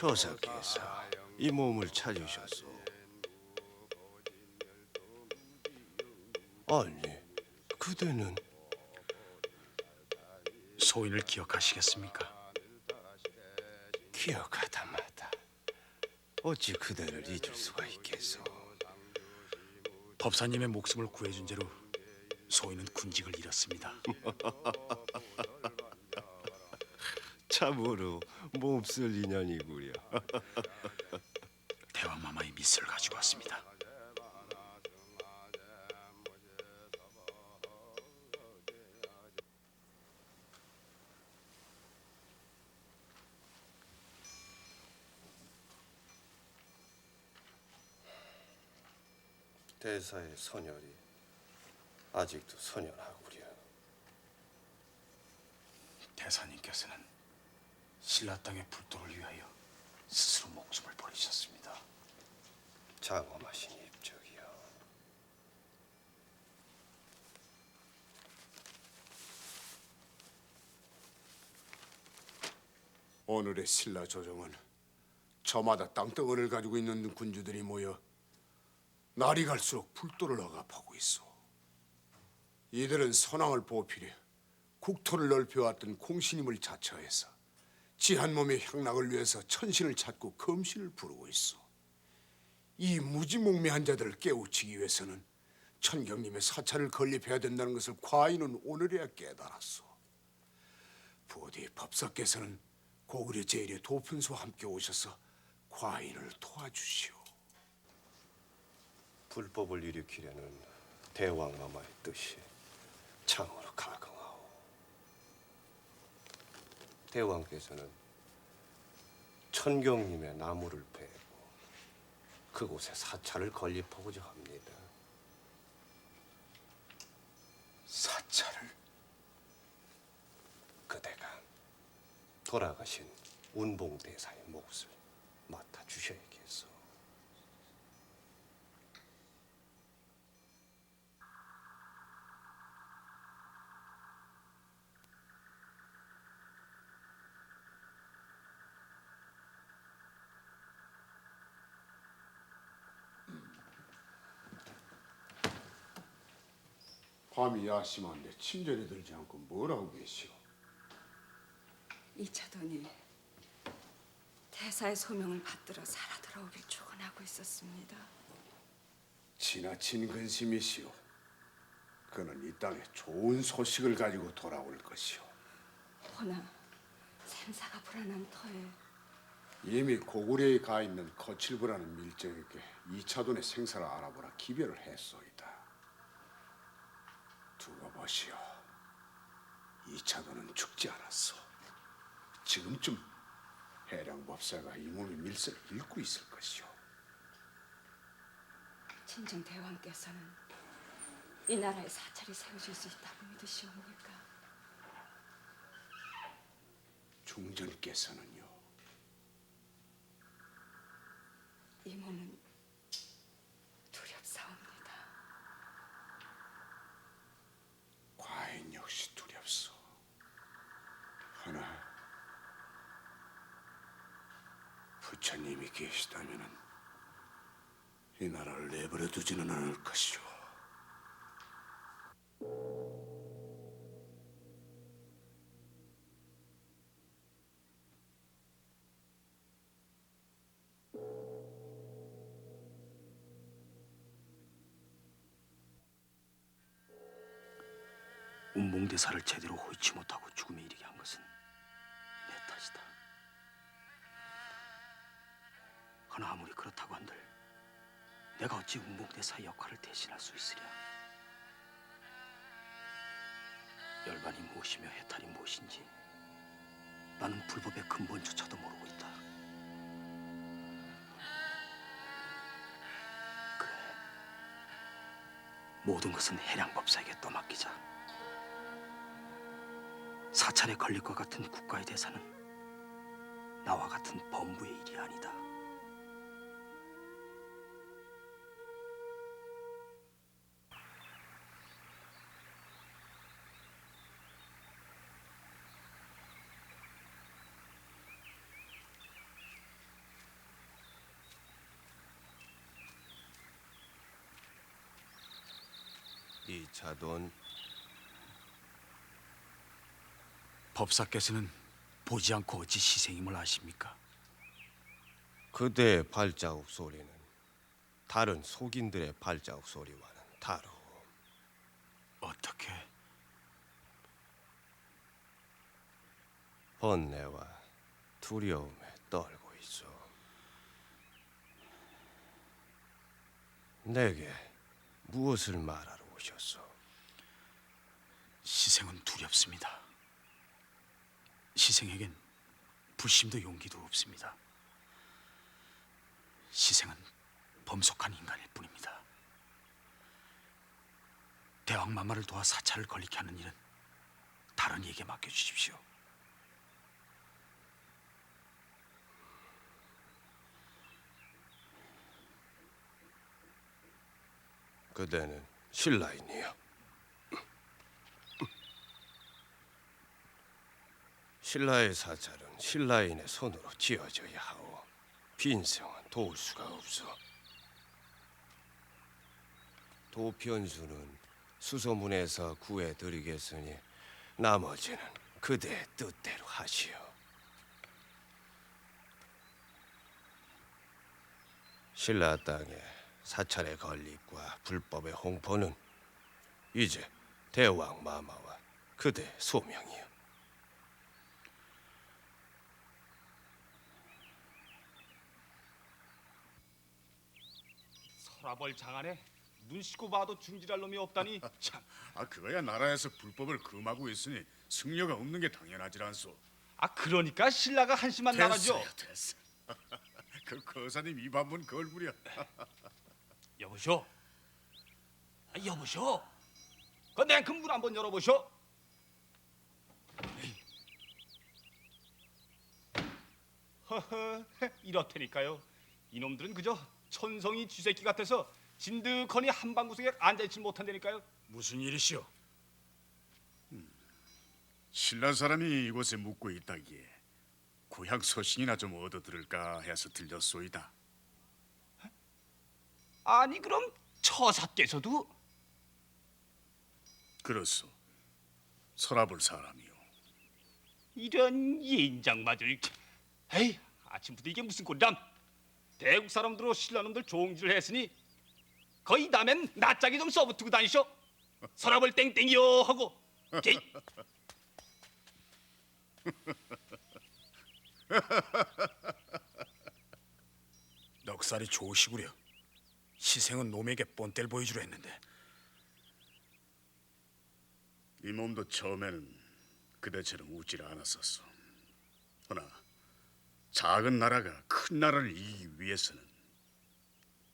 조사께서 이 몸을 찾으셨소. 아니, 그대는 소인을 기억하시겠습니까? 기억하다 마다 어찌 그대를 잊을 수가 있겠소. 법사님의 목숨을 구해준 죄로 소인은 군직을 잃었습니다. 참으로 몹쓸 인연이구려. 대왕마마의 미스를 가지고 왔습니다. 대사의 선열이 아직도 선열하구려. 대사님께서는 신라 땅의 불도를 위하여 스스로 목숨을 버리셨습니다. 장엄하신 입적이여. 오늘의 신라 조정은 저마다 땅덩어리를 가지고 있는 군주들이 모여 날이 갈수록 불도를 억압하고 있어. 이들은 선왕을 보필해 국토를 넓혀왔던 공신임을 자처해서 지한 몸의 향락을 위해서 천신을 찾고 검신을 부르고 있어. 이 무지몽매한 자들을 깨우치기 위해서는 천경님의 사찰을 건립해야 된다는 것을 과인은 오늘에야 깨달았어. 부디 법사께서는 고구려 제일의 도편수와 함께 오셔서 과인을 도와주시오. 불법을 일으키려는 대왕마마의 뜻이 참으로 가강하오. 대왕께서는 천경님의 나무를 베고 그곳에 사찰을 건립하고자 합니다. 사찰을? 그대가 돌아가신 운봉대사의 몫을 맡아주셔야겠소. 밤이 야심한데 침전에 들지 않고 뭘 하고 계시오? 이차돈이 대사의 소명을 받들어 살아 돌아오길 축원하고 있었습니다. 지나친 근심이시오. 그는 이 땅에 좋은 소식을 가지고 돌아올 것이오. 허나 생사가 불안한 터에 이미 고구려에 가 있는 거칠부라는 밀정에게 이차돈의 생사를 알아보라 기별을 했소이다. 두고 보시오. 이차돈은 죽지 않았어. 지금쯤 해량법사가 이 몸의 밀세를 읽고 있을 것이오. 진정 대왕께서는 이 나라에 사찰이 세워질 수 있다고 믿으시옵니까? 중전께서는요? 이 몸은 두렵사옵니다. 과인 역시 두렵소. 하나 부처님이 계시다면은 이 나라를 내버려 두지는 않을 것이오. 운봉대사를 제대로 호위치 못하고 죽음에 이르게 한 것은 내 탓이다. 허나 아무리 그렇다고 한들 내가 어찌 운봉대사의 역할을 대신할 수 있으랴. 열반이 무엇이며 해탈이 무엇인지 나는 불법의 근본조차도 모르고 있다. 그래, 모든 것은 해량법사에게 떠맡기자. 사찰에 걸릴 것 같은 국가의 대사는 나와 같은 범부의 일이 아니다. 이차돈 법사께서는 보지 않고 어찌 시생임을 아십니까? 그대의 발자국 소리는 다른 속인들의 발자국 소리와는 다르오. 어떻게? 번뇌와 두려움에 떨고 있어. 내게 무엇을 말하러 오셨소? 시생은 두렵습니다. 시생에겐 불심도 용기도 없습니다. 시생은 범속한 인간일 뿐입니다. 대왕 마마를 도와 사찰을 걸리게 하는 일은 다른 이에게 맡겨주십시오. 그대는 신라인이요. 신라의 사찰은 신라인의 손으로 지어져야 하오. 빈성은 도울 수가 없어. 도편수는 수소문에서 구해드리겠으니 나머지는 그대의 뜻대로 하시오. 신라 땅에 사찰의 건립과 불법의 홍보는 이제 대왕 마마와 그대의 소명이요. 서라벌 장안에 눈 씻고 봐도 중지할 놈이 없다니 참. 그거야 나라에서 불법을 금하고 있으니 승려가 없는 게 당연하질 않소. 그러니까 신라가 한심한 나라죠. 됐어. 그 거사님 입 한번 걸부려. 여보쇼. 여보쇼. 그 냉큼 문 한번 열어보쇼. 허허, 이렇다니까요. 이놈들은 그저 천성이 쥐새끼 같아서 진득하니 한방구석에 앉아있지 못한다니까요. 무슨 일이시오? 신라 사람이 이곳에 묵고 있다기에 고향 소식이나 좀 얻어 들을까 해서 들렸소이다. 아니 그럼 처사께서도? 그렇소. 서라볼 사람이요. 이런 인장맞을. 에이, 아침부터 이게 무슨 꼴이람. 대국 사람들로 신라놈들 종지를 했으니 거의 다음엔 낯짝이 좀 써붙고 다니쇼. 서랍을 땡땡이요 하고. 제이. 넉살이 좋으시구려. 시생은 놈에게 본때를 보여주려 했는데. 이 몸도 처음에는 그대처럼 웃질 않았었어. 허나 작은 나라가 큰 나라를 이기기 위해서는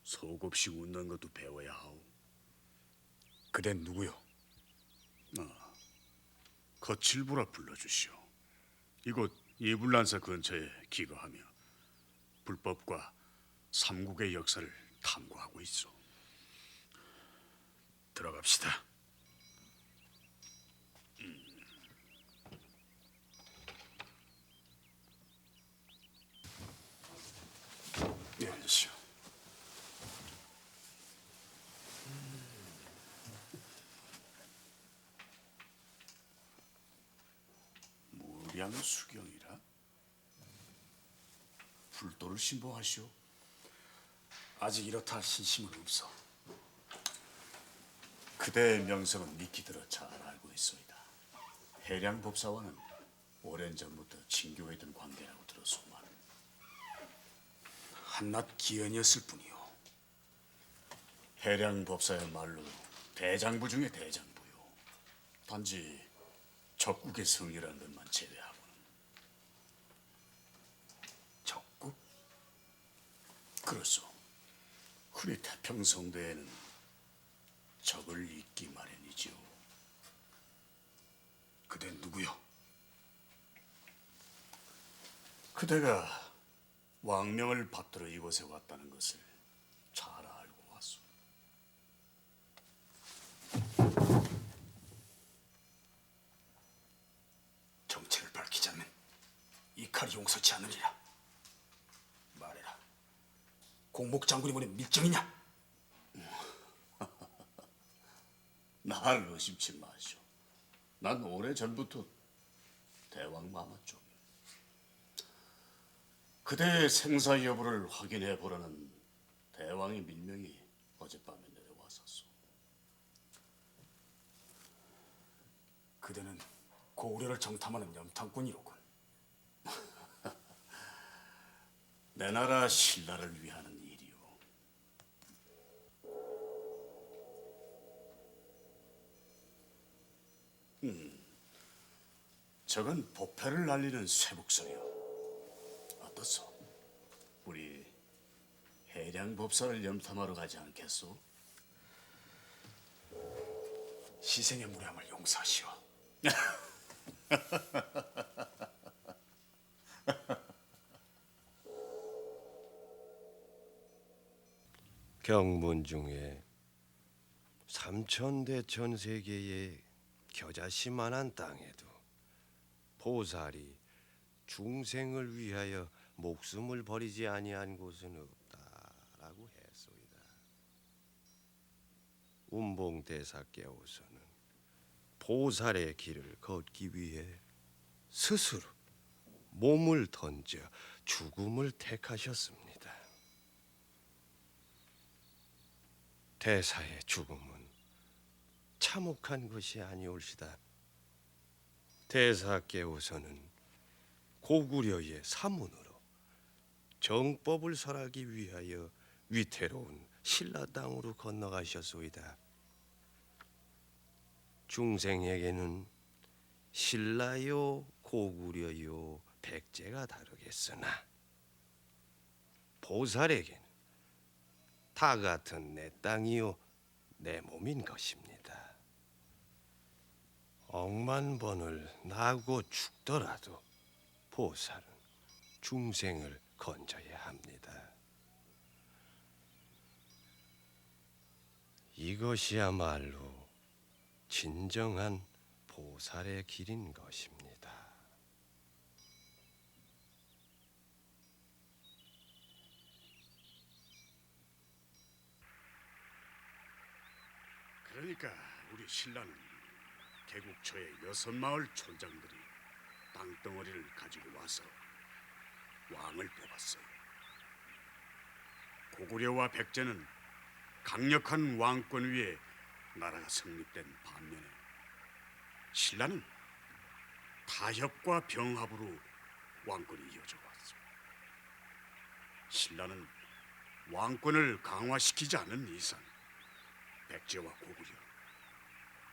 속없이 웃는 것도 배워야 하오. 그댄 누구요? 거칠부라 불러주시오. 이곳 이불란사 근처에 기거하며 불법과 삼국의 역사를 탐구하고 있어. 들어갑시다. 네, 앉으시오. 무량수경이라? 불도를 신봉하시오. 아직 이렇다 할 신심은 없어. 그대의 명성은 미키 들어 잘 알고 있소이다. 해량법사와는 오랜 전부터 친교했던 관계라고 들었소만. 한낱 기연이었을 뿐이요. 해량법사야말로 대장부 중에 대장부요. 단지 적국의 성이라는 것만 제외하고는. 적국? 그렇소. 흔히 태평성대에는 적을 잇기 마련이지요. 그댄 누구요? 그대가 왕명을 받들어 이곳에 왔다는 것을 잘 알고 왔소. 정체를 밝히지 않으면 이 칼이 용서치 않으리라. 말해라. 공목 장군이 보낸 밀정이냐? 날 의심치 마시오. 난 오래전부터 대왕 마마 쪽이오. 그대의 생사 여부를 확인해 보라는 대왕의 밀명이 어젯밤에 내려왔었소. 그대는 고구려를 정탐하는 염탐꾼이로군. 내 나라 신라를 위하는 일이오. 저건 보패를 날리는 쇠북선이오. 어떻소? 우리 해량법사를 염탐하러 가지 않겠소? 시생의 무례함을 용서하시오. 경문 중에 삼천대 전 세계의 겨자씨만한 땅에도 보살이 중생을 위하여 목숨을 버리지 아니한 곳은 없다라고 했소이다. 운봉대사께서는 보살의 길을 걷기 위해 스스로 몸을 던져 죽음을 택하셨습니다. 대사의 죽음은 참혹한 것이 아니올시다. 대사께서는 고구려의 사문으로 정법을 설하기 위하여 위태로운 신라 땅으로 건너가셨소이다. 중생에게는 신라요 고구려요 백제가 다르겠으나 보살에게는 다 같은 내 땅이요 내 몸인 것입니다. 억만 번을 나고 죽더라도 보살은 중생을 건져야 합니다. 이것이야말로 진정한 보살의 길인 것입니다. 그러니까 우리 신라는 개국초의 6마을 촌장들이 땅덩어리를 가지고 와서 왕을 뽑았어요. 고구려와 백제는 강력한 왕권 위에 나라가 성립된 반면에 신라는 타협과 병합으로 왕권이 이어져 왔어요. 신라는 왕권을 강화시키지 않는 이상 백제와 고구려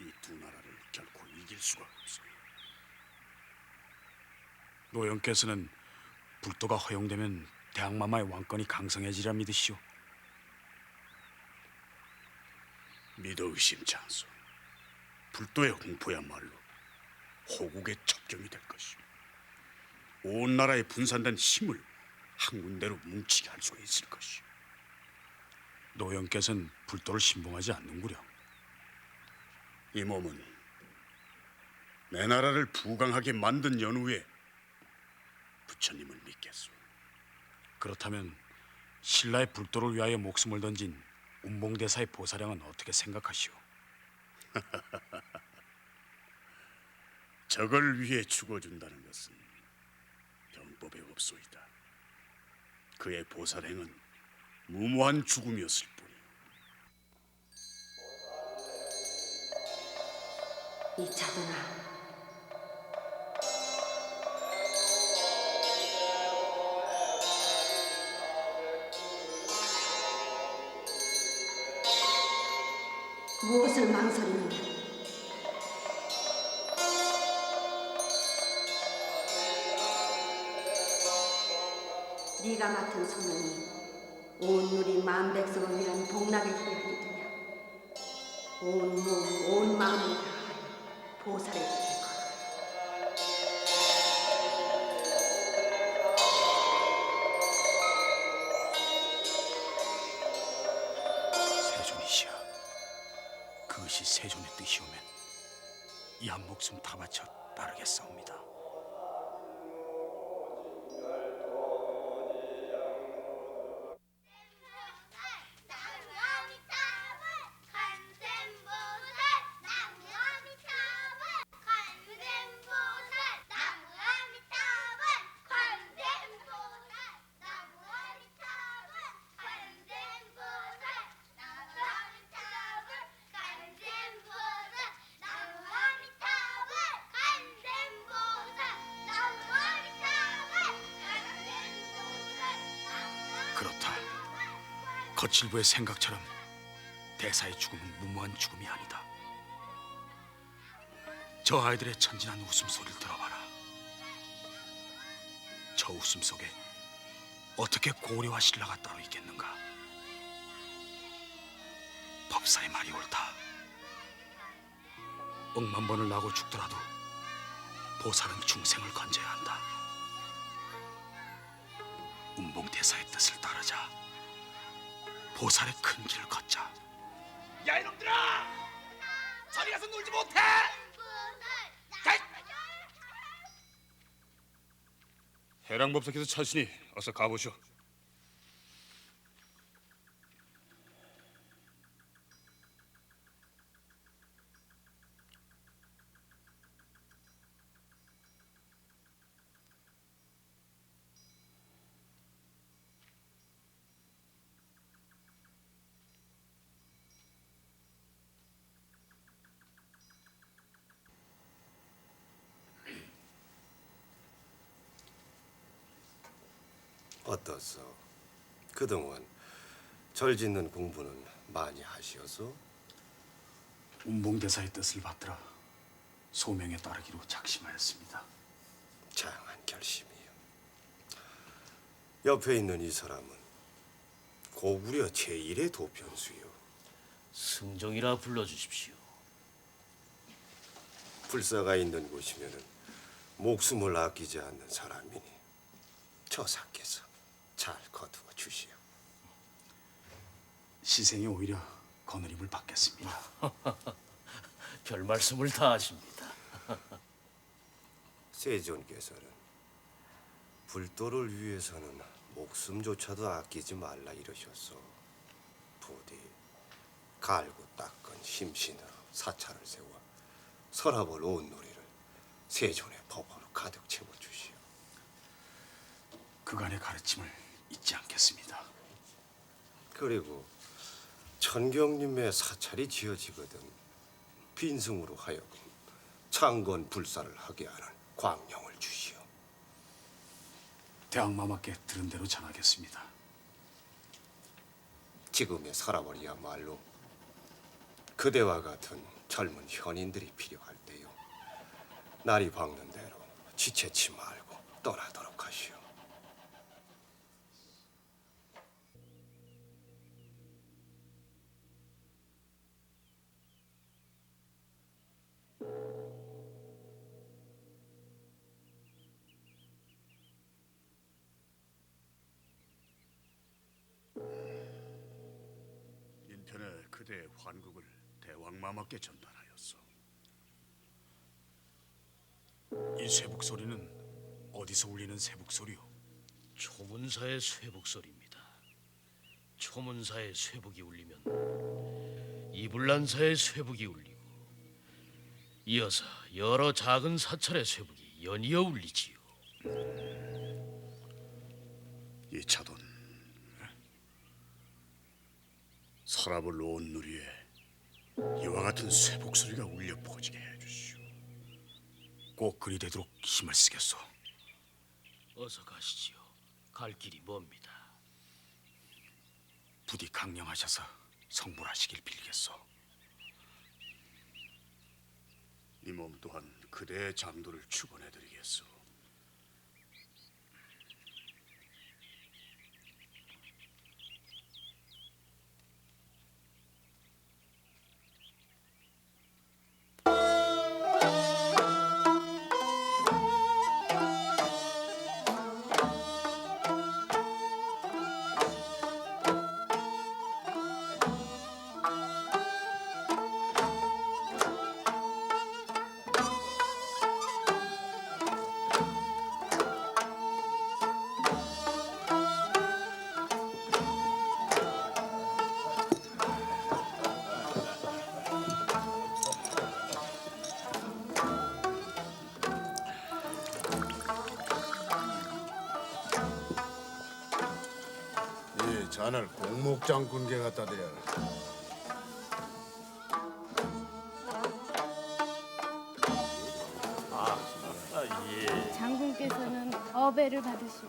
이 두 나라를 결코 이길 수가 없어요. 노영께서는 불도가 허용되면 대항마마의 왕권이 강성해지리라 믿으시오. 믿어 의심치 않소. 불도의 홍포야말로 호국의 첩경이 될 것이오. 온 나라에 분산된 힘을 한 군데로 뭉치게 할 수가 있을 것이오. 노영께서는 불도를 신봉하지 않는구려. 이 몸은 내 나라를 부강하게 만든 연후에 부처님을 믿겠소. 그렇다면 신라의 불도를 위하여 목숨을 던진 운봉대사의 보살형은 어떻게 생각하시오? 적을 위해 죽어준다는 것은 병법에 없소이다. 그의 보살행은 무모한 죽음이었을 뿐이오. 이차도나 무엇을 망설이느냐? 네가 맡은 소명이 온 누리 만백성을 위한 복락의 길이 아니더냐. 온 몸, 온 마음을 다하여 보살의 길을 걸어라. 세존이시여, 그것이 세존의 뜻이오면 이 한 목숨 다 바쳐 따르겠사옵니다. 나무아미타불 간센보살 거칠부의 생각처럼 대사의 죽음은 무모한 죽음이 아니다. 저 아이들의 천진한 웃음소리를 들어봐라. 저 웃음 속에 어떻게 고려와 신라가 따로 있겠는가? 법사의 말이 옳다. 억만 번을 나고 죽더라도 보살은 중생을 건져야 한다. 운봉대사의 뜻을 따르자. 보살의 큰 길을 걷자. 야 이놈들아! 저리 가서 놀지 못해! 해랑법사께서 찾으시니 어서 가보시오. 어떻소? 그동안 절 짓는 공부는 많이 하시어서? 운봉대사의 뜻을 받들어 소명에 따르기로 작심하였습니다. 장한 결심이요. 옆에 있는 이 사람은 고구려 제1의 도편수요. 승종이라 불러주십시오. 불사가 있는 곳이면은 목숨을 아끼지 않는 사람이니 저사께서 잘 거두어 주시오. 시생이 오히려 거느림을 받겠습니다. 별 말씀을 다 하십니다. 세존께서는 불도를 위해서는 목숨조차도 아끼지 말라 이러셨소. 부디 갈고 닦은 심신으로 사찰을 세워 서랍을 온누리를 세존의 법으로 가득 채워주시오. 그간의 가르침을 잊지 않겠습니다. 그리고 천경님의 사찰이 지어지거든 빈승으로 하여금 창건 불사를 하게 하는 광령을 주시오. 대학마마께 들은 대로 전하겠습니다. 지금의 서랍을야말로 그대와 같은 젊은 현인들이 필요할 때요. 날이 밝는 대로 지체치 말고 떠나도록 하시오. 인편에 그대의 환국을 대왕마마께 전달하였소. 이 쇠북 소리는 어디서 울리는 쇠북 소리요? 초문사의 쇠북 소리입니다. 초문사의 쇠북이 울리면 이불란사의 쇠북이 울리고 이어서 여러 작은 사찰의 쇠북이 연이어 울리지요. 이 차돈 서랍을 놓은 누리에 이와 같은 쇠복 소리가 울려 퍼지게 해주시오. 꼭 그리 되도록 힘을 쓰겠소. 어서 가시지요. 갈 길이 멉니다. 부디 강령하셔서 성불하시길 빌겠소. 이 몸 또한 그대의 장도를 축원해드리겠소. 이 잔을 공목장군께 갖다 드려라. 장군께서는 어배를 받으시오.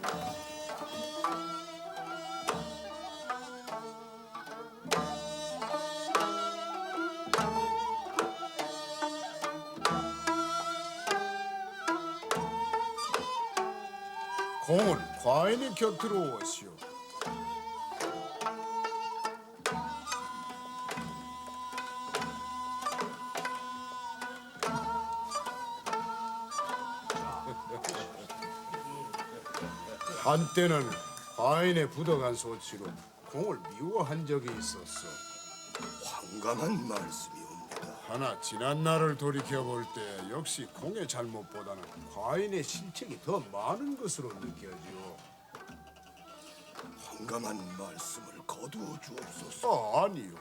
공은 과인의 곁으로 오시오. 한때는 과인의 부덕한 소치로 공을 미워한 적이 있었어. 황감한 말씀이옵니다. 하나 지난 날을 돌이켜 볼 때 역시 공의 잘못보다는 과인의 실책이 더 많은 것으로 느껴지오. 황감한 말씀을 거두어 주옵소서. 아니요.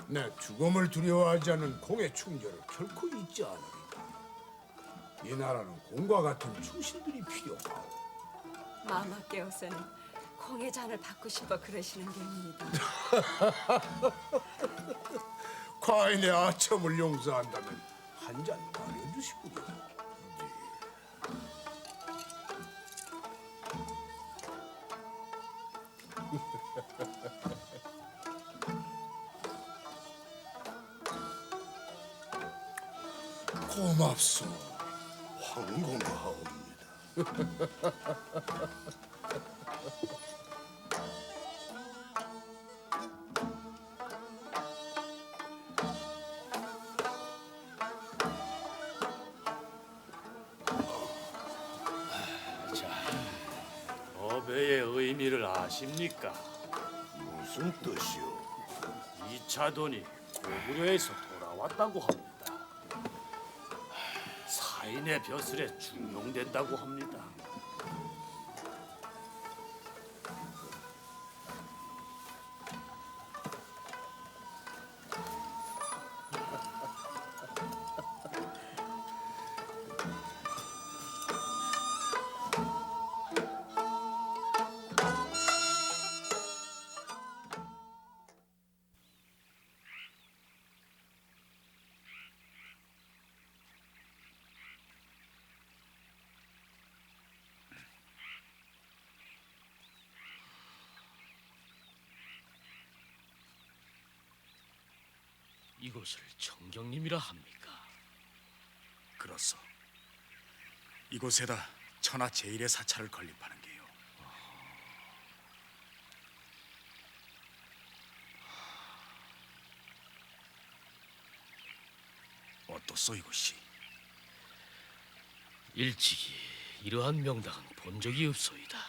내 죽음을 두려워하지 않는 공의 충절을 결코 잊지 않으리다. 이 나라는 공과 같은 충신들이 필요하오. 마마께서는 공의 잔을 받고 싶어 그러시는 게입니다. 과인의 아첨을 용서한다면 한 잔 마려주시구려. 고맙소. 황공하옵니다. 법의 의미를 아십니까? 무슨 뜻이오? 이차돈이 고구려에서 돌아왔다고 합니다. 사인의 벼슬에 중용된다고 합니다. 이곳을 정경림이라 합니까? 그렇소. 이곳에다 천하 제일의 사찰을 건립하는 게요. 어떻소 이곳이? 일찍이 이러한 명당은 본 적이 없소이다.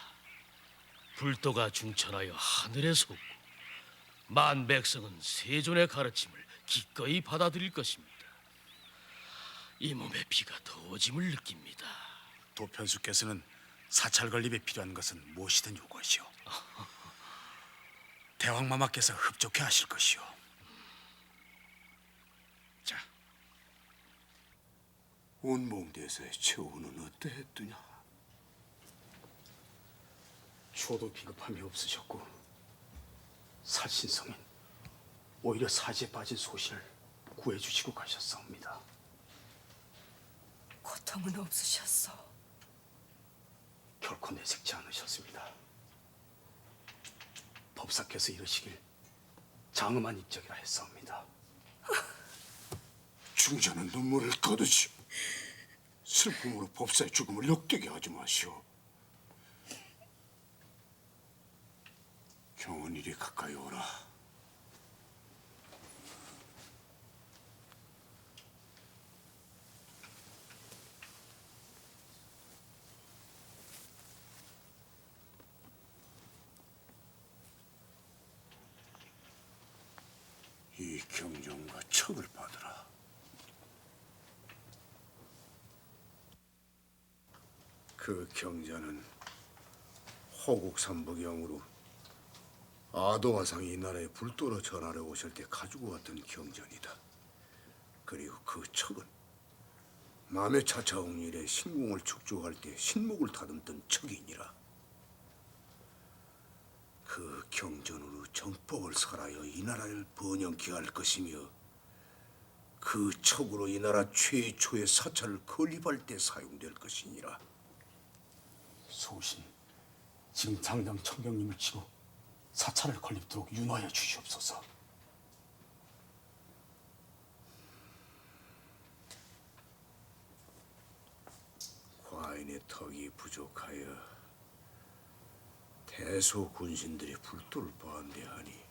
불도가 중천하여 하늘에 솟고 만 백성은 세존의 가르침을 기꺼이 받아들일 것입니다. 이 몸의 피가 더워짐을 느낍니다. 도편수께서는 사찰 건립에 필요한 것은 무엇이든 요구하시오. 대왕마마께서 흡족해 하실 것이오. 자, 운몽대사의 처우는 어떠했더냐? 추호도 비겁함이 없으셨고 살신성인 오히려 사지에 빠진 소신을 구해주시고 가셨사옵니다. 고통은 없으셨소. 결코 내색지 않으셨습니다. 법사께서 이르시길 장엄한 입적이라 했사옵니다. 중전은 눈물을 거두시오. 슬픔으로 법사의 죽음을 욕되게 하지 마시오. 경은 이리 가까이 오라. 이 경전과 척을 받으라. 그 경전은 호국삼부경으로 아도화상이 이 나라에 불도로 전하러 오실 때 가지고 왔던 경전이다. 그리고 그 척은 남의 차차옹 일에 신궁을 축조할 때 신목을 다듬던 척이니라. 그 경전으로 정법을 설하여 이 나라를 번영케 할 것이며 그 척으로 이 나라 최초의 사찰을 건립할 때 사용될 것이니라. 소신, 지금 당장 청경님을 치고 사찰을 건립도록 윤화해 주시옵소서. 과인의 병력의 턱이 부족하여 대소 군신들이 불도를 반대하니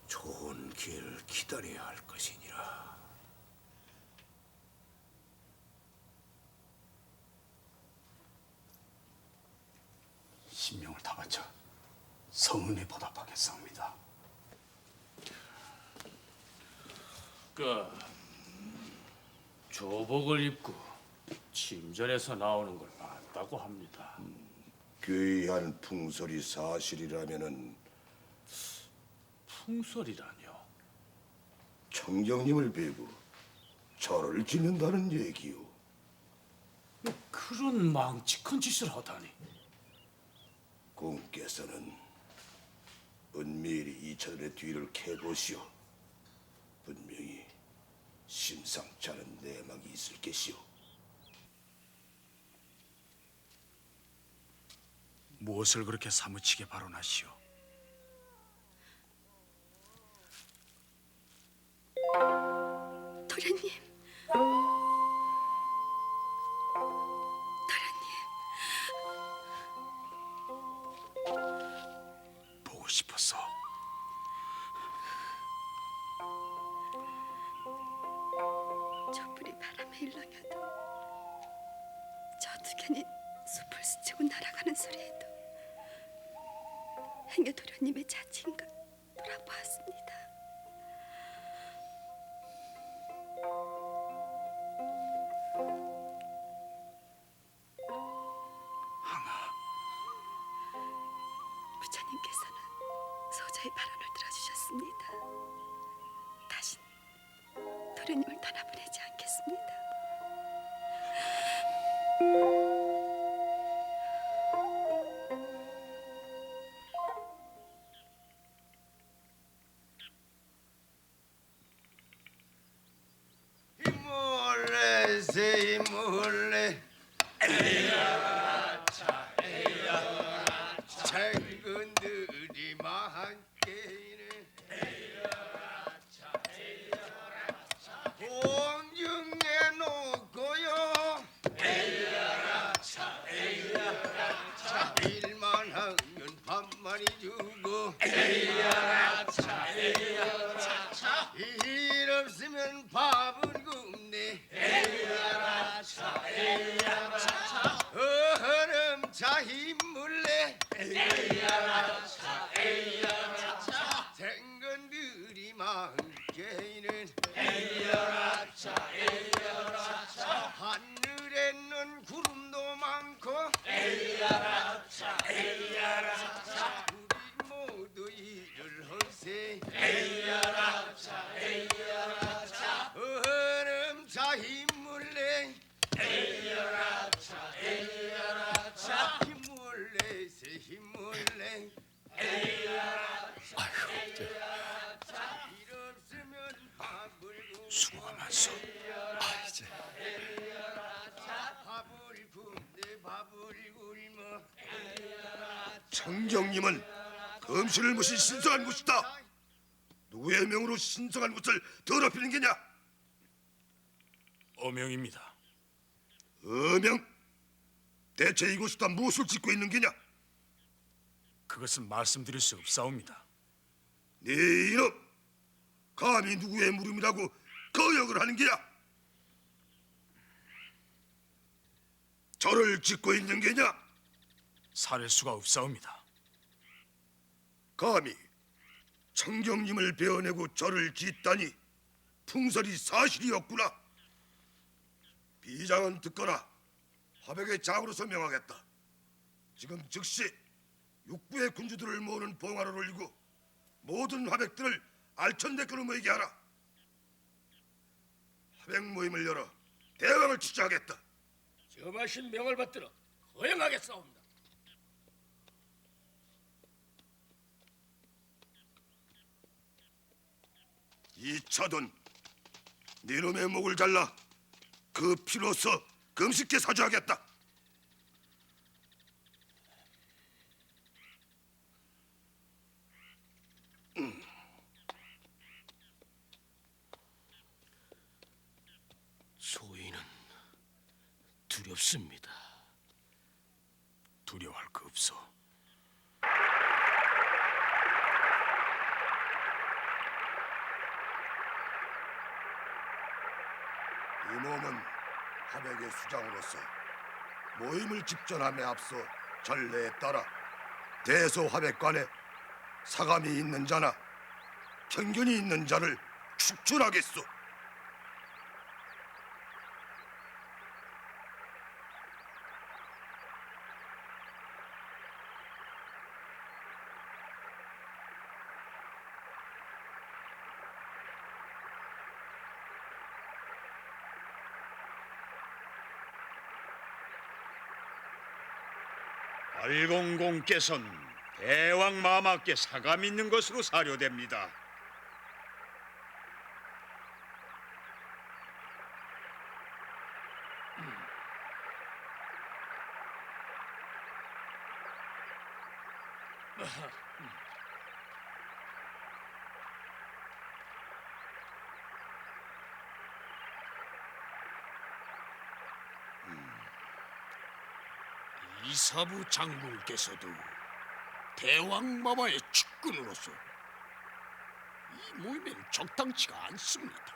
좋은 기회를 기다려야 할 것이니라. 신명을 다 바쳐 성은에 보답하겠사옵니다. 조복을 입고 침전에서 나오는 걸 봤다고 합니다. 괴이한 풍설이 사실이라면은 풍설이라뇨? 청정님을 베고 절을 짓는다는 얘기요. 그런 망측한 짓을 하다니. 공께서는 은밀히 이천의 뒤를 캐보시오. 분명히 심상치 않은 내막이 있을 것이오. 무엇을 그렇게 사무치게 발언하시오? 도련님, 보고 싶었어. 촛불이 바람에 일렁여도 저 두견이 숲을 스치고 날아가는 소리에도 행여 도련님의 자취인가 돌아보았습니다. 부처님께서는 소자의 발언을 들어주셨습니다. 다신 도련님을 떠나보내지 않겠습니다. 힘몰래 새 힘몰래 장군들이 많게는 공중에 놓고요 일만 하면 밥만이 주고 일 없으면 밥은 굽네 얼음차 힘물래 생건들이 많게는 하늘에는 구름도 많고 우리 모두 일을 헐세 얼음차 힘물래 힘물래 새 힘물래 일 없으면 밥을 굽고 수고가 많소. 밥을 굽네 밥을 굶어 청정님은 금신을 모신 신성한 곳이다. 누구의 명으로 신성한 곳을 더럽히는 게냐? 어명입니다. 어명? 대체 이곳에다 무엇을 짓고 있는 게냐? 그것은 말씀드릴 수 없사옵니다. 네 이놈! 감히 누구의 물음이라고 거역을 하는 게냐? 절을 짓고 있는 게냐? 살할 수가 없사옵니다. 감히 청정님을 베어내고 절을 짓다니 풍설이 사실이었구나. 비장은 듣거나 화백의 장으로서 명하겠다. 지금 즉시 육부의 군주들을 모으는 봉화를 올리고 모든 화백들을 알천대교로 모이게 하라. 화백 모임을 열어 대왕을 취재하겠다. 점하신 명을 받들어 허용하겠사옵니다. 이차돈 네놈의 목을 잘라 그 피로서 금식께 사주하겠다. 소인은 두렵습니다. 두려워할 거 없어. 이 몸은 화백의 수장으로서 모임을 집전함에 앞서 전례에 따라 대소화백관에 사감이 있는 자나 편견이 있는 자를 축출하겠소. 알공공께서는 대왕 마마께 사감 있는 것으로 사료됩니다. 이사부 장군께서도 대왕마마의 측근으로서 이 모임에는 적당치가 않습니다.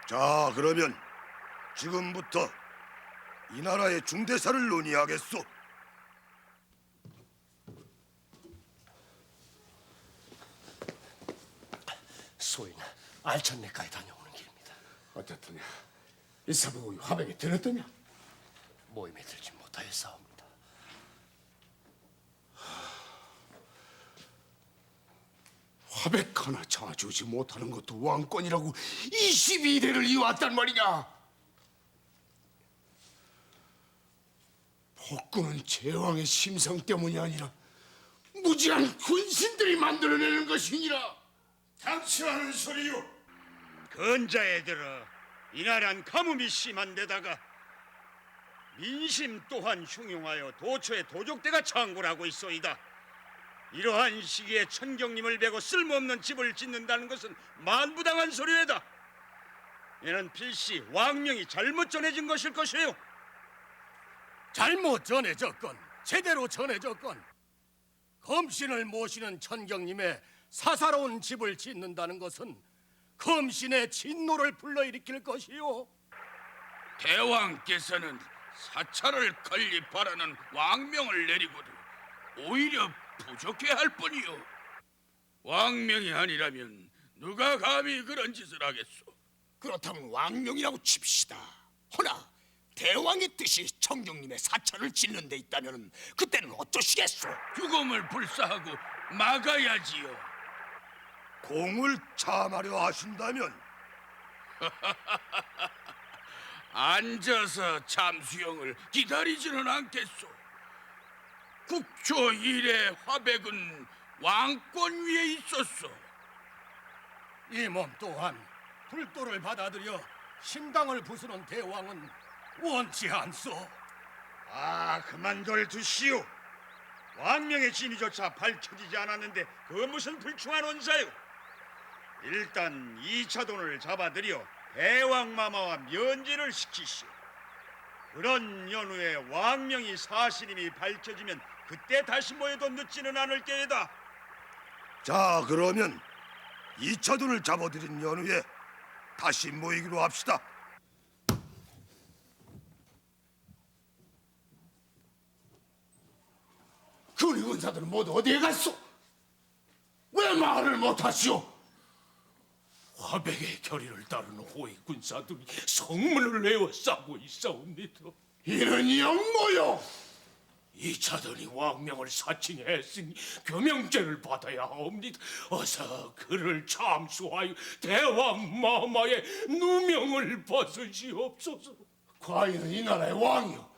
자, 그러면 지금부터 이 나라의 중대사를 논의하겠소. 소인 알천내까지 다녀오는 길입니다. 어떻더냐? 이사부 화백에 들었더냐? 모임에 들지 못하였사옵니다. 화백 하나 잡아주지 못하는 것도 왕권이라고 22대를 이어왔단 말이냐? 복군은 제왕의 심성 때문이 아니라 무지한 군신들이 만들어내는 것이니라. 당치하는 소리요. 근자에 들어 이 나라는 가뭄이 심한 데다가 민심 또한 흉흉하여 도처에 도적대가 창궐하고 있소이다. 이러한 시기에 천경님을 베고 쓸모없는 집을 짓는다는 것은 만부당한 소리이다. 이는 필시 왕명이 잘못 전해진 것일 것이요. 잘못 전해졌건 제대로 전해졌건 검신을 모시는 천경님의 사사로운 집을 짓는다는 것은 검신의 진노를 불러일으킬 것이요. 대왕께서는 사찰을 건립하라는 왕명을 내리고도 오히려 부족해 할 뿐이요. 왕명이 아니라면 누가 감히 그런 짓을 하겠소? 그렇다면 왕명이라고 칩시다. 허나 대왕의 뜻이 천경님의 사찰을 짓는 데 있다면 그때는 어쩌시겠소? 죽음을 불사하고 막아야지요. 공을 참하려 하신다면 앉아서 잠수형을 기다리지는 않겠소. 국초 이래 화백은 왕권 위에 있었소. 이 몸 또한 불도를 받아들여 신당을 부수는 대왕은 원치 않소. 그만들 두시오. 왕명의 진위조차 밝혀지지 않았는데 그 무슨 불충한 원사요. 일단 이차돈을 잡아들여 대왕마마와 면제를 시키시오. 그런 연후에 왕명이 사실임이 밝혀지면 그때 다시 모여도 늦지는 않을 게이다. 자, 그러면 이차돈을 잡아들인 연후에 다시 모이기로 합시다. 군의군사들은 모두 어디에 갔소? 왜 말을 못하시오? 화백의 결의를 따르는 호위 군사들이 성문을 내어 싸고 있사옵니다. 이런 영모요! 이차돈이 왕명을 사칭했으니 교명죄를 받아야 하옵니다. 어서 그를 참수하여 대왕 마마의 누명을 벗으시옵소서. 과인은 이 나라의 왕이요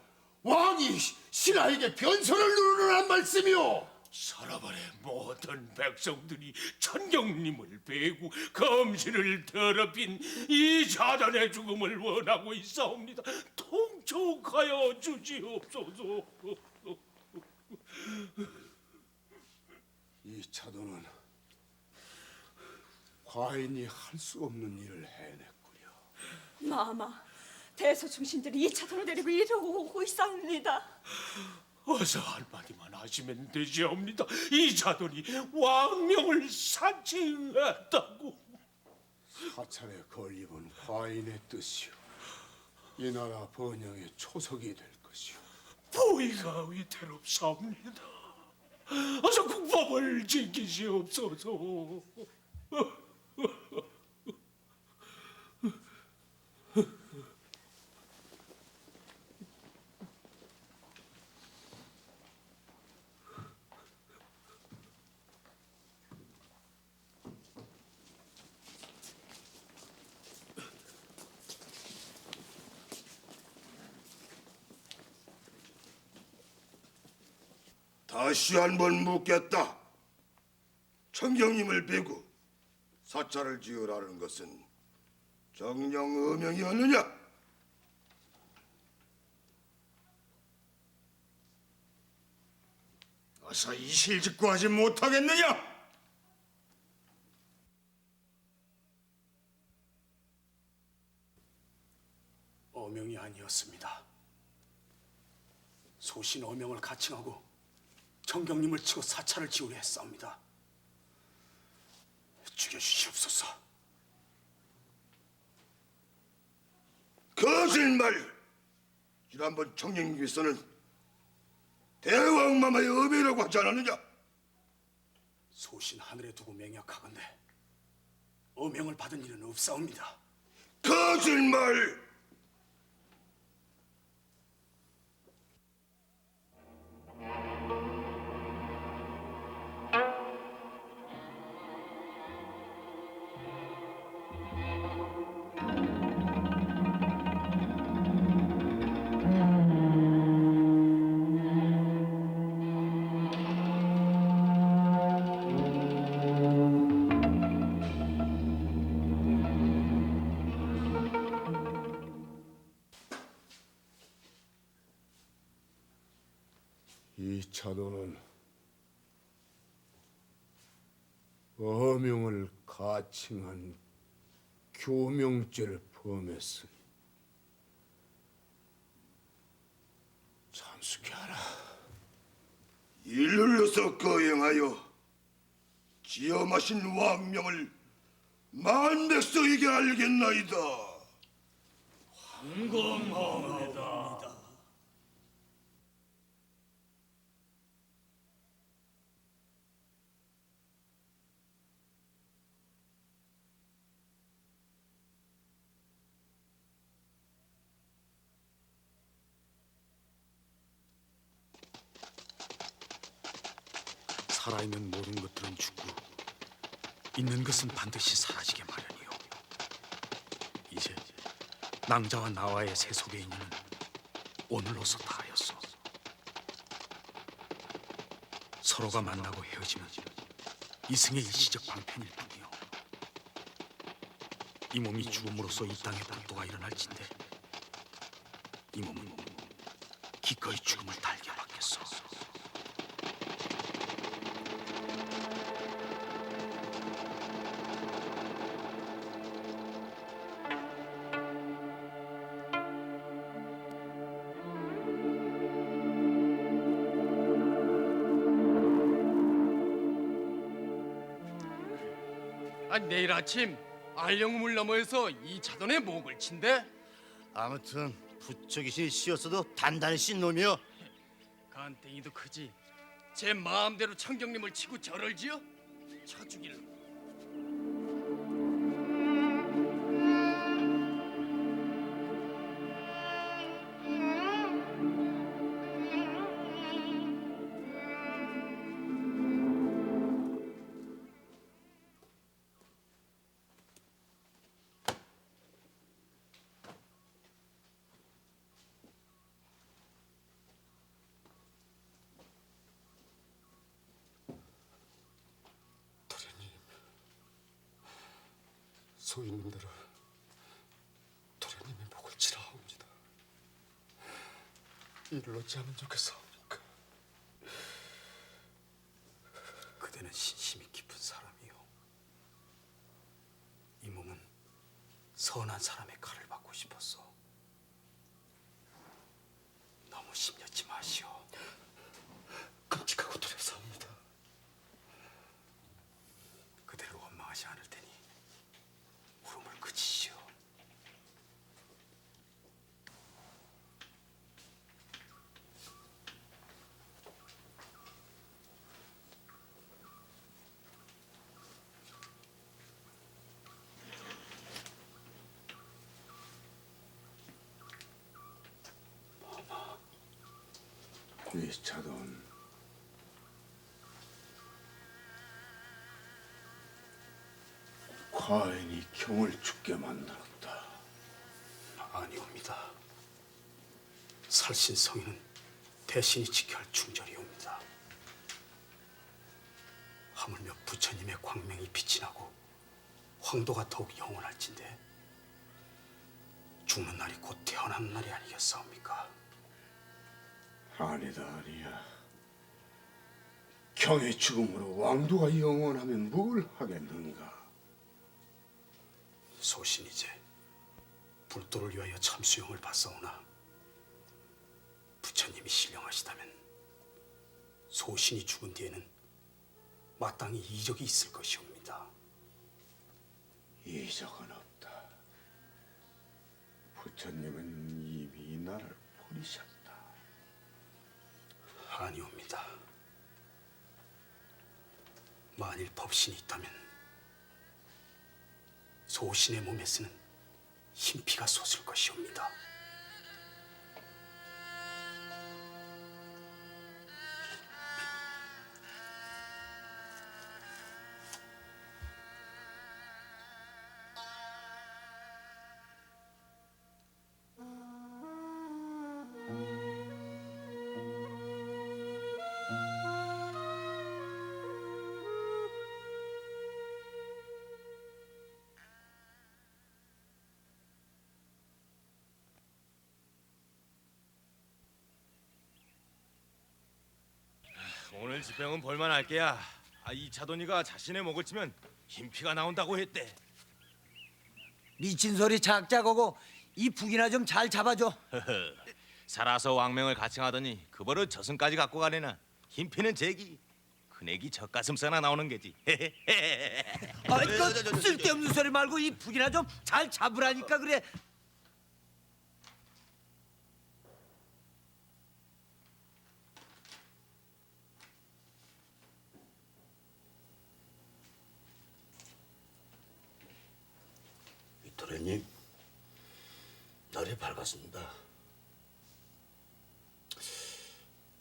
왕이 신하에게 변선을 누르란 말씀이오. 사라발의 모든 백성들이 천경님을 배고 검신을 더럽힌 이 자단의 죽음을 원하고 있사옵니다. 통촉하여 주시옵소서. 이 차도는 과인이 할 수 없는 일을 해냈구려. 마마, 대소충신들이 이 차도를 데리고 이리로 오고 있사옵니다. 어서 한마디만 하시면 되지옵니다. 이 자돈이 왕명을 사칭했다고. 사찰에 건립은 과인의 뜻이오. 이 나라 번영의 초석이 될 것이오. 보위가 위태롭사옵니다. 어서 국법을 지키시옵소서. 다시 한번 묻겠다. 청경님을 베고 사찰을 지으라는 것은 정령 어명이었느냐? 어서 이실직고하지 못하겠느냐? 어명이 아니었습니다. 소신 어명을 가칭하고 정경님을 치고 사찰을 지으려 했사옵니다. 죽여주시옵소서. 거짓말! 지난번 청령님께서는 대왕마마의 어미라고 하지 않았느냐? 소신 하늘에 두고 맹약하건대 어명을 받은 일은 없사옵니다. 거짓말! 이 차도는 어명을 가칭한 교명죄를 범했으니 참수케 하라. 일흘로서 거행하여 지어 마신 왕명을 만백성에게 알겠나이다. 살아있는 모든 것들은 죽고 있는 것은 반드시 사라지게 마련이요. 이제 낭자와 나와의 세속의 인연은 오늘로서 다하였소. 서로가 만나고 헤어지면 이승의 일시적 방편일 뿐이요. 이 몸이 죽음으로써 이 땅에 복도가 일어날진데 이 몸은 기꺼이 죽음을 달게 받겠소. 내일 아침 알령우물 너머에서 이 차돈의 목을 친대. 아무튼 부처귀신이 씌었어도 단단히 씬 놈이여. 간땡이도 크지. 제 마음대로 청경님을 치고 절을 지어 쳐 죽일러. 소인님들은 도련님의 목을 치라옵니다. 이를 어찌하면 좋겠사옵니까? 그대는 신심이 깊은 사람이요, 이 몸은 선한 사람의 칼을 받고 싶었소. 너무 심려치 마시오. 끔찍하고 두렵사옵니다. 그대를 원망하지 않을 테니 울음을 그치시오. 이차돈 과인이 경을 죽게 만들었다. 아니옵니다. 살신성인은 대신이 지켜야 할 충절이옵니다. 하물며 부처님의 광명이 빛이 나고 황도가 더욱 영원할진데 죽는 날이 곧 태어나는 날이 아니겠사옵니까? 아니다, 아니야. 경의 죽음으로 왕도가 영원하면 뭘 하겠는가? 소신 이제 불도를 위하여 참수용을 받사오나 부처님이 신령하시다면 소신이 죽은 뒤에는 마땅히 이적이 있을 것이옵니다. 이적은 없다. 부처님은 이미 나를 버리셨다. 아니옵니다. 만일 법신이 있다면 소신의 몸에 쓰는 흰피가 솟을 것이옵니다. 오늘 집행은 볼만할 게야. 이차돈이가 자신의 목을 치면 흰 피가 나온다고 했대. 미친 소리 작작하고 이 북이나 좀 잘 잡아줘. 살아서 왕명을 가칭하더니 그 버릇 저승까지 갖고 가려나. 흰 피는 제기, 큰애기 젖가슴살나 나오는 게지. 아이 그 쓸데없는 소리 말고 이 북이나 좀 잘 잡으라니까 그래. 도련님, 날이 밝았습니다.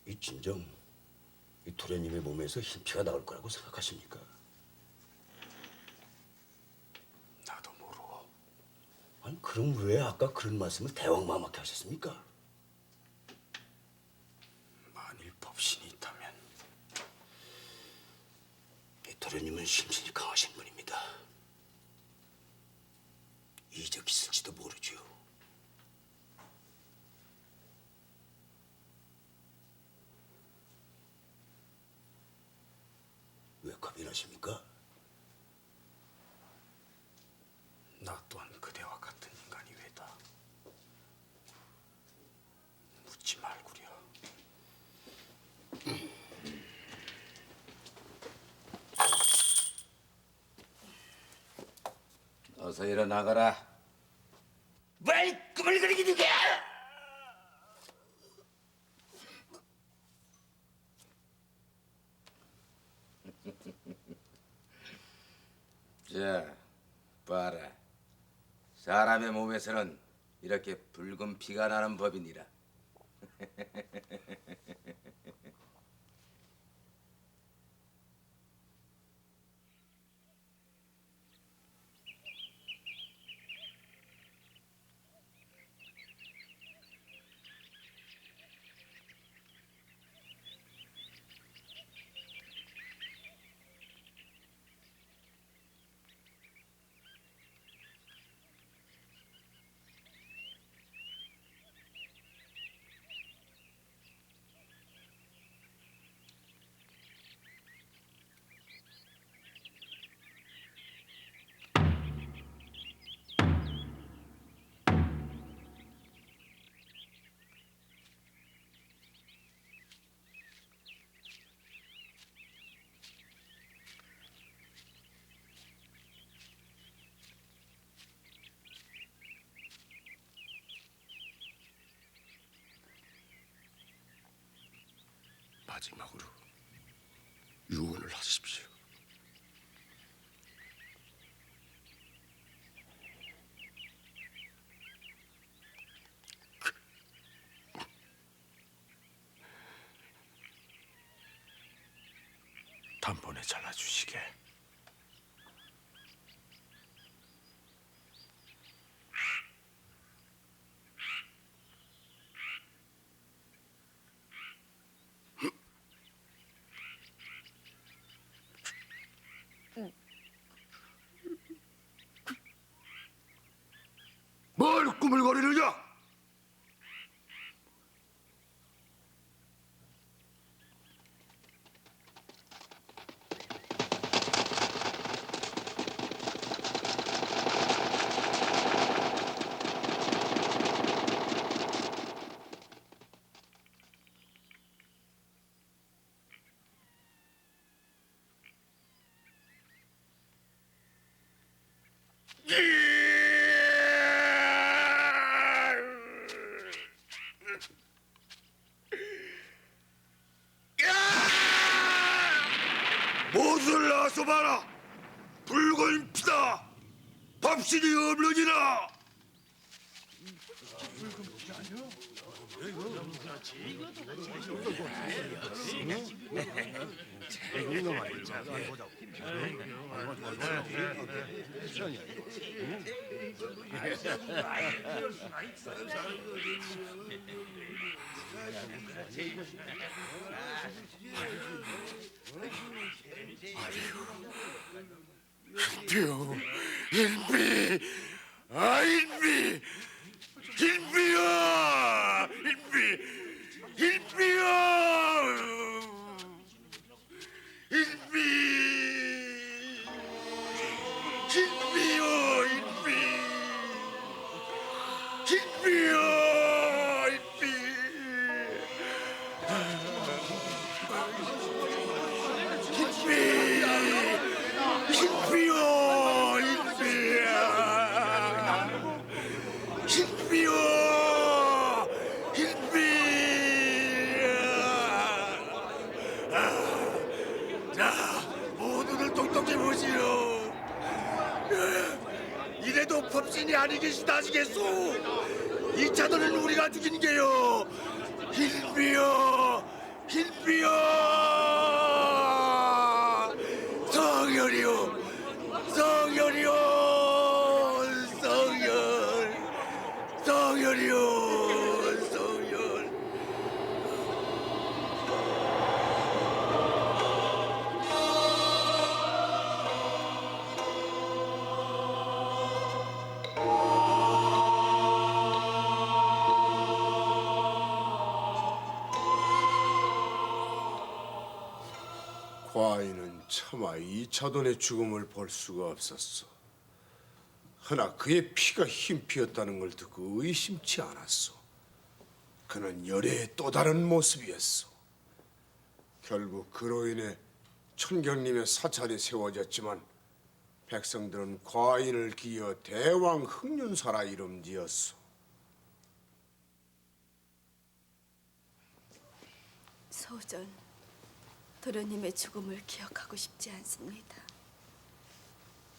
이 진정 이 도련님의 몸에서 흰피가 나올 거라고 생각하십니까? 나도 모르고. 아니 그럼 왜 아까 그런 말씀을 대왕마마께 하셨습니까? 만일 법신이 있다면 이 도련님은 심신이 강하신 분입니다. 이적 있을지도 모르죠. 왜 겁이 나십니까? 나 또한 그대와 같은 인간이 왜다. 묻지 말구려. 어서 일어나거라. 왜 꿈을 그리게 게? 자, 봐라. 사람의 몸에서는 이렇게 붉은 피가 나는 법이니라. 마지막으로 유언을 하십시오. 단번에 잘라주시게. 뭘 꾸물거리느냐? 모두를 나서 봐라. 붉은 피다. 밥신이 없느니라. 인비, 인비, 인비야, 인비야, 인비, 인비요, 인비, 인비요, 인비. 흰비요, 흰비요, 흰비. 자, 모두들 똑똑히 보시오. 이래도 법신이 아니 계시다시겠소. 이 차도는 우리가 죽인 게요. 흰비요, 흰비요. 성열이요, 성열이요, 성열, 성열이요, 성열. 과인은 차마 이차돈의 죽음을 볼 수가 없었어. 허나 그의 피가 흰 피였다는 걸 듣고 의심치 않았어. 그는 열애의 또 다른 모습이었어. 결국 그로 인해 천경님의 사찰이 세워졌지만 백성들은 과인을 기어 대왕 흥륜사라 이름지었어. 소전, 도련님의 죽음을 기억하고 싶지 않습니다.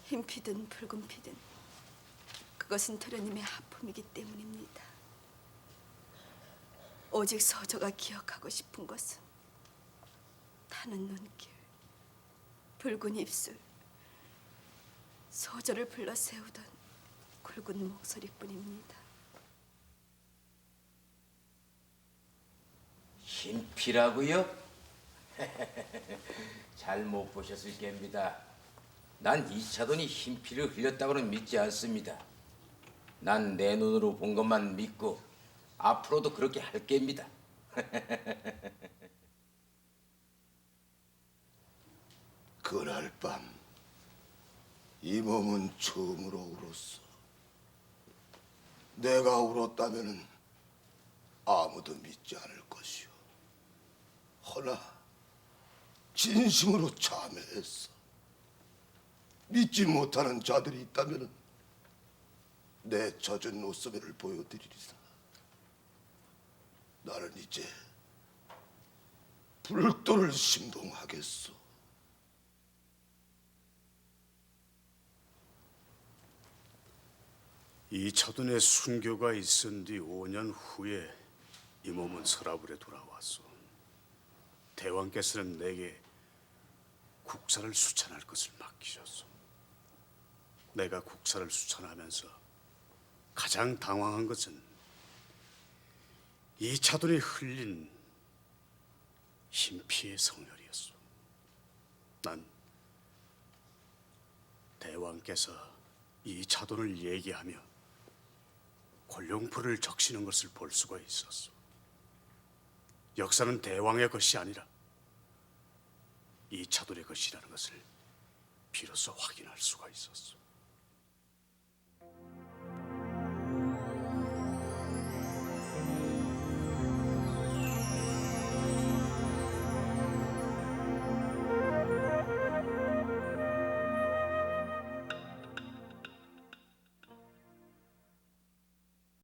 흰 피든 붉은 피든 그것은 도련님의 하품이기 때문입니다. 오직 서저가 기억하고 싶은 것은 타는 눈길, 붉은 입술, 서저를 불러 세우던 굵은 목소리뿐입니다. 흰피라고요? 잘못 보셨을 겁니다. 난 이차돈이 흰피를 흘렸다고는 믿지 않습니다. 난 내 눈으로 본 것만 믿고 앞으로도 그렇게 할 겁니다. 그날 밤 이 몸은 처음으로 울었어. 내가 울었다면은 아무도 믿지 않을 것이오. 허나 진심으로 참회했어. 믿지 못하는 자들이 있다면은 내 젖은 옷소매를 보여드리리사. 나는 이제 불도를 심동하겠소. 이차돈의 순교가 있은 뒤 5년 후에 이 몸은 서라불에 돌아왔소. 대왕께서는 내게 국사를 수찬할 것을 맡기셨소. 내가 국사를 수찬하면서 가장 당황한 것은 이차돈이 흘린 흰피의 성혈이었소. 난 대왕께서 이차돈을 얘기하며 권룡포를 적시는 것을 볼 수가 있었소. 역사는 대왕의 것이 아니라 이차돈의 것이라는 것을 비로소 확인할 수가 있었소.